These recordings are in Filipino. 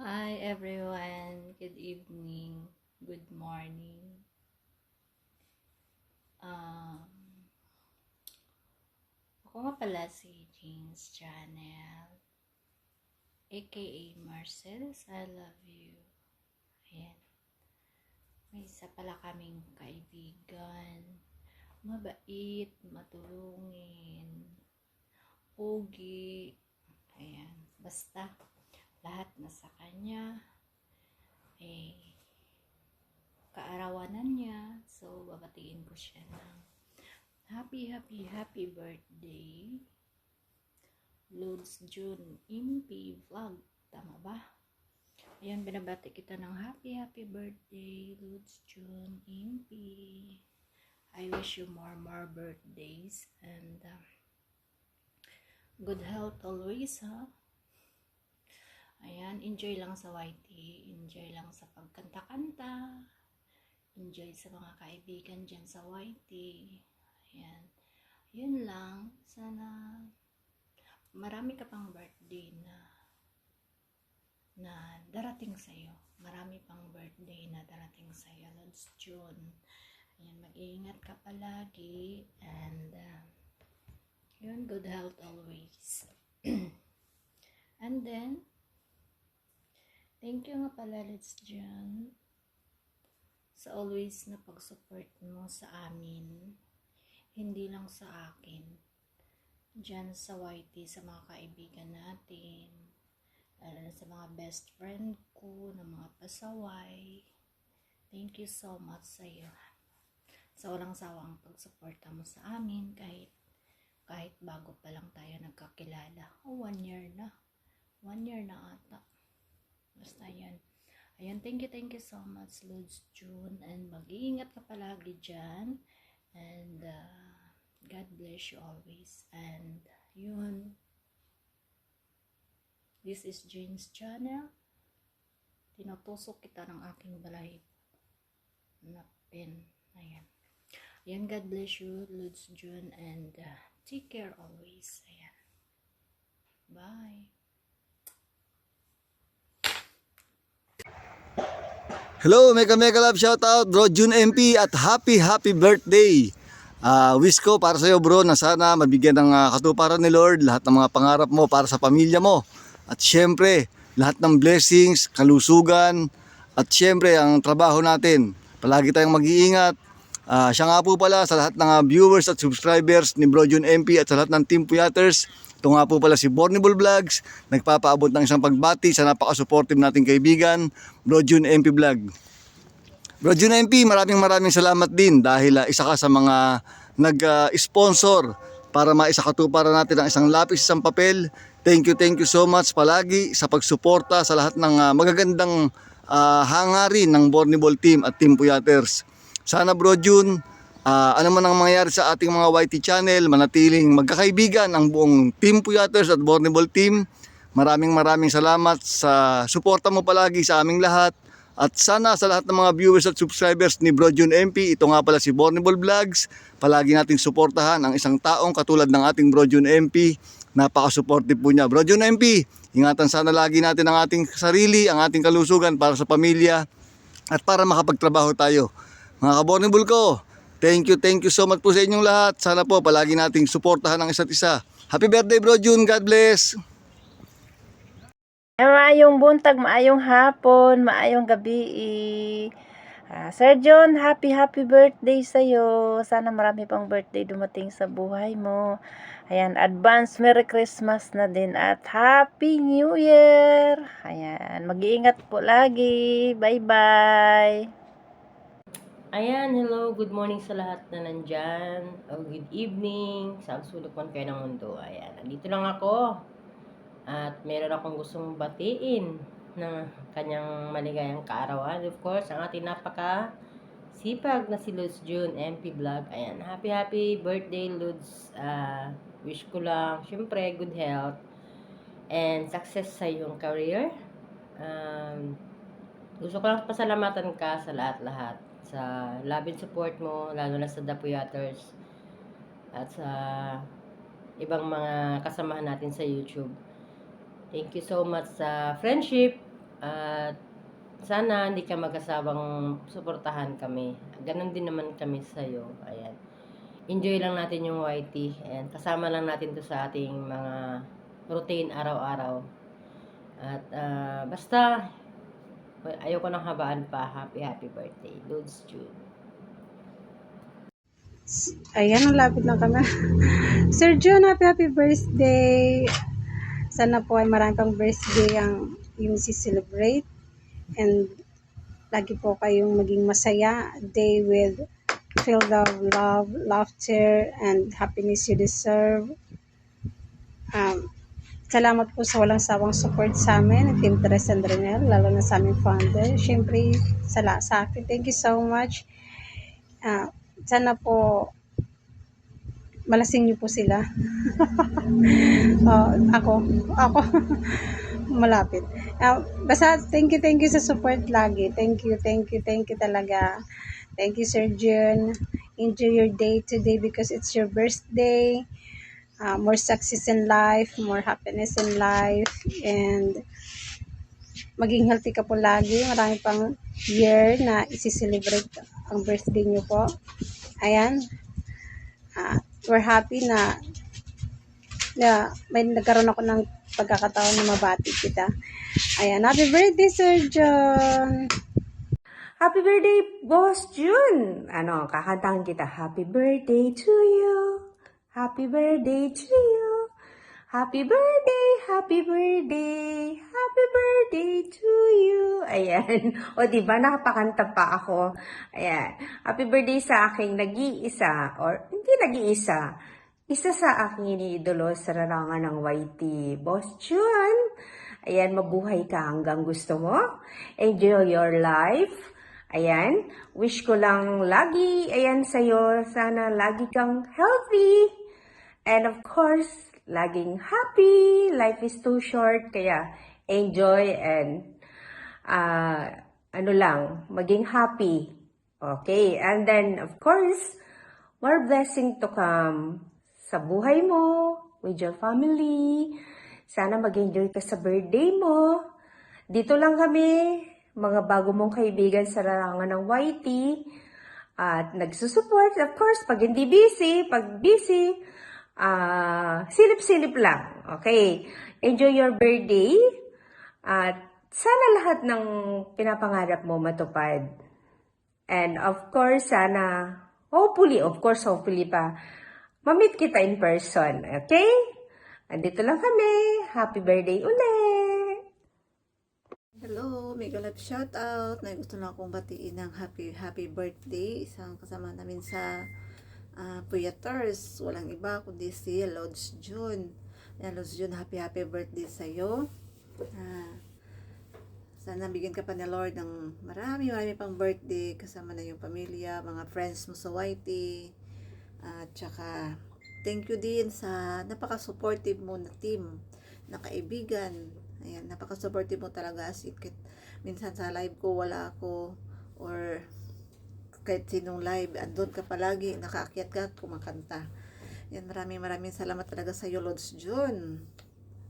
Hi everyone, good evening, good morning. Um, Ako nga pala si James Channel, aka Marcels, I love you. Ayan, may isa pala kaming kaibigan, mabait, matulungin, pogi, ayan, basta lahat na sa kanya, eh, kaarawanan niya. So, babatiin ko siya ng happy birthday, Lods June Impi Vlog. Tama ba? Ayan, binabati kita ng happy birthday, Lods June Impi. I wish you more birthdays and good health always, ha? Ayan, enjoy lang sa YT, enjoy lang sa pagkanta-kanta, enjoy sa mga kaibigan dyan sa YT. Ayan, yun lang. Sana marami ka pang birthday na darating sa'yo. Marami pang birthday na darating sa'yo, Lods June. Ayan, mag-iingat ka palagi and yun, good health always. And then, thank you nga pala, Lods June, sa always na pag-support mo sa amin. Hindi lang sa akin. Diyan sa YT, sa mga kaibigan natin. Sa mga best friend ko, na mga pasaway. Thank you so much sa iyo. Sa walang sawang pagsuporta mo sa amin kahit bago pa lang tayo nagkakilala. 1 year na. 1 year na ata. Basta yan. Ayan, thank you so much, Lods June. And mag-iingat ka palagi dyan. And God bless you always. And yun. This is James Channel. Tinutusok kita ng aking balay na pen. Ayan. Ayan, God bless you, Lods June. And take care always. Ayan. Bye. Hello, Mega Love shoutout bro June MP at happy birthday. Wish ko para sa iyo bro na sana mabigyan ng katuparan ni Lord lahat ng mga pangarap mo para sa pamilya mo. At syempre, lahat ng blessings, kalusugan at syempre ang trabaho natin. Palagi tayong mag-iingat. Siya nga po pala sa lahat ng viewers at subscribers ni Bro June MP at sa lahat ng Team Puyaters. Ito nga po pala si Bornable Vlogs, nagpapaabot ng isang pagbati sa napaka-supportive nating kaibigan, Bro June MP Vlog. Bro June MP, maraming salamat din dahil isa ka sa mga nag-sponsor para maisakatuparan natin ang isang lapis, isang papel. Thank you so much palagi sa pagsuporta sa lahat ng magagandang hangarin ng Bornable Team at Team Puyaters. Sana Bro June, ano man ang mangyayari sa ating mga YT channel, manatiling magkakaibigan ang buong Team Puyaters at Bornable Team. Maraming salamat sa suporta mo palagi sa aming lahat. At sana sa lahat ng mga viewers at subscribers ni Bro June MP, ito nga pala si Bornable Vlogs, palagi nating suportahan ang isang taong katulad ng ating Bro June MP. Napaka-supportive po niya. Bro June MP, ingatan sana lagi natin ang ating sarili, ang ating kalusugan para sa pamilya at para makapagtrabaho tayo. Mga ka-Bornable ko, thank you so much po sa inyong lahat. Sana po palagi nating suportahan ang isa't isa. Happy birthday Bro June, God bless! Maayong buntag, maayong hapon, maayong gabi. Sir John, happy birthday sa'yo. Sana marami pang birthday dumating sa buhay mo. Ayan, advance Merry Christmas na din at Happy New Year. Ayan, mag-iingat po lagi. Bye-bye. Ayan, hello, good morning sa lahat na nandyan. O good evening, sa sulok man kayo ng mundo. Ayan, nandito lang ako. At meron akong gustong batiin ng kanyang maligayang kaarawan. Of course, ang ating napaka sipag na si Lods June MP Vlog. Ayan, happy birthday Lods. Wish ko lang, syempre, good health and success sa iyong career. Gusto ko lang pasalamatan ka sa lahat-lahat sa love and support mo, lalo na sa The Puyaters at sa ibang mga kasamahan natin sa YouTube. Thank you so much sa friendship at sana hindi ka mag-asawang suportahan kami. Ganon din naman kami sa iyo. Ayan. Enjoy lang natin yung YT. Ayan. Kasama lang natin to sa ating mga routine araw-araw. At basta ayoko nang habaan pa. Happy birthday, Lods June. Ayan, ang lapit ng camera. Sir John, happy birthday. Sana po ay marami pang birthday ang yung celebrate and lagi po kayong maging masaya. A day with filled of love, laughter, and happiness you deserve. Salamat po sa walang sawang support sa amin, Team Tres and Renel, lalo na sa aming founder. Siyempre, sa akin. Thank you so much. Sana po malasing niyo po sila. Ako malapit. Basta thank you sa support lagi. Thank you talaga. Thank you, Sir Jun. Enjoy your day today because it's your birthday. More success in life, more happiness in life, and maging healthy ka po lagi. Marami pang year na isi-celebrate ang birthday niyo po. Ayan. We're happy na may nagkaroon ako ng pagkakataon na mabati kita. Ayan. Happy birthday, Sir John! Happy birthday, Boss June! Kakantahan kita. Happy birthday to you. Happy birthday to you. Happy birthday, happy birthday, happy birthday to you. Ayan. O, diba? Nakapakanta pa ako. Ayan. Happy birthday sa aking nag-iisa, or hindi nag-iisa, isa sa aking iniidolo sa larangan ng YT. Boss June, ayan, mabuhay ka hanggang gusto mo. Enjoy your life. Ayan. Wish ko lang lagi, ayan, sa'yo, sana lagi kang healthy. And of course, laging happy. Life is too short, kaya enjoy and maging happy. Okay, and then of course, more blessing to come sa buhay mo, with your family. Sana mag-enjoy ka sa birthday mo. Dito lang kami, mga bago mong kaibigan sa larangan ng YT. At nagsusupport, of course, pag hindi busy, silip-silip lang. Okay. Enjoy your birthday. At sana lahat ng pinapangarap mo matupad. And of course, sana, hopefully pa, ma-meet kita in person. Okay? Andito lang kami. Happy birthday ulit! Hello, mega love shout out. Na gusto na akong batiin ng happy birthday. Isang kasama namin sa Puyaters, walang iba kundi si Lods June. Ayan, Lods June, happy birthday sa'yo. Sana bigyan ka pa ni Lord ng marami pang birthday, kasama na yung pamilya, mga friends mo sa YT. At saka, thank you din sa napaka-supportive mo na team, na kaibigan. Ayan, napaka-supportive mo talaga, as minsan sa live ko, wala ako, or kahit sinong live, andun ka palagi, nakaakyat ka, kumakanta. Yan, maraming salamat talaga sa iyo, Lods June.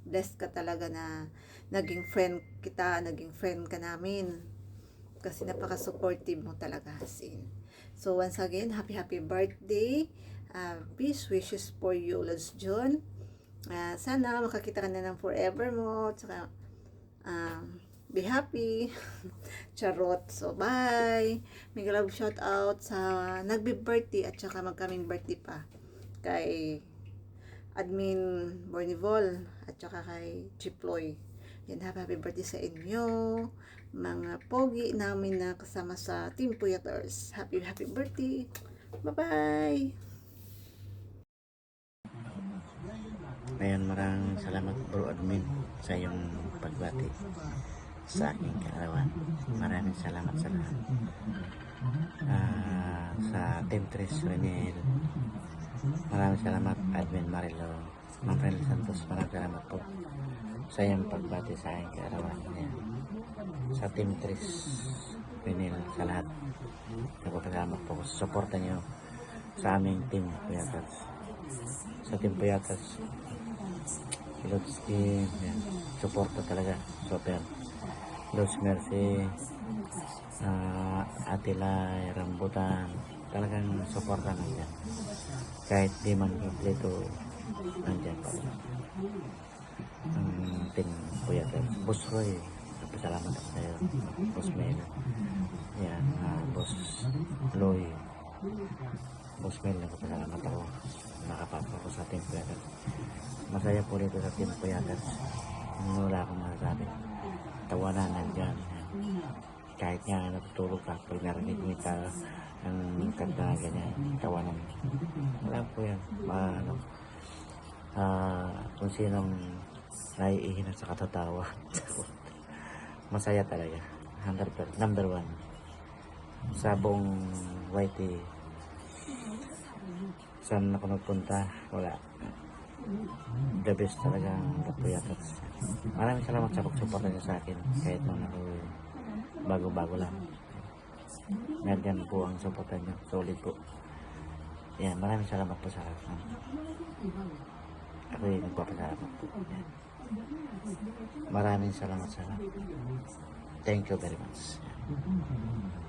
Blessed ka talaga na naging friend kita, naging friend ka namin. Kasi napaka-supportive mo talaga, as in. So, once again, happy birthday. Peace wishes for you, Lods June. Sana makakita ka na ng forever mo. Tsaka, be happy. Charot. So, bye. Mega love shout out sa nagbe-birthday at saka magkaming birthday pa. Kay Admin Bornivol at saka kay Chiploy. Yan, happy birthday sa inyo. Mga pogi namin na kasama sa Team Puyaters. Happy birthday. Bye-bye. Ayan, maraming salamat bro admin sa iyong pagbati sa aking kaarawan. Maraming salamat sa lahat. Sa Team Tres Renel, maraming salamat admin Marilo, Ma'am Renel Santos, maraming salamat po sa iyong pagbati sa aking kaarawan. Ayan. Sa Team Tres Renel, sa lahat, nagpapasalamat po. Suporta niyo sa aming team. sa Timpuyatas. Lods Kim, yan. Suporta talaga. Super. Lods Mercy, Atilay, Rambutan, talagang suporta nandiyan. Kahit di man kompleto, nandiyan pa rin. Ang Timpuyatas. Boss Roy, salamat ako sa'yo. Boss Mel. Yan, Boss Loy. Boss Mel, nagpasalamat ako. Nakapasok ako sa Timpuyatas. Masaya po dito sa Timpuyatas. Wala akong masasabi. Tawanan nandyan. Kahit nga natutulog ka, pag narinig mo ang kanta na ganyan, tawanan. Wala po yan. Kung sinong naiihinan sa katatawa. Masaya talaga. 100%. Number 1. Sa buong YT, saan ako nagpunta, wala. The best talaga ang Timpuyatas. Maraming salamat sa pagsuporta niyo sa akin kahit nung ako bago-bago lang. Nandyan po ang suporta niyo. Solid po. Yan, maraming salamat po sa akin. Ako yung nagpapasalamat po. Yan. Maraming salamat sa lahat. Thank you very much. Yan.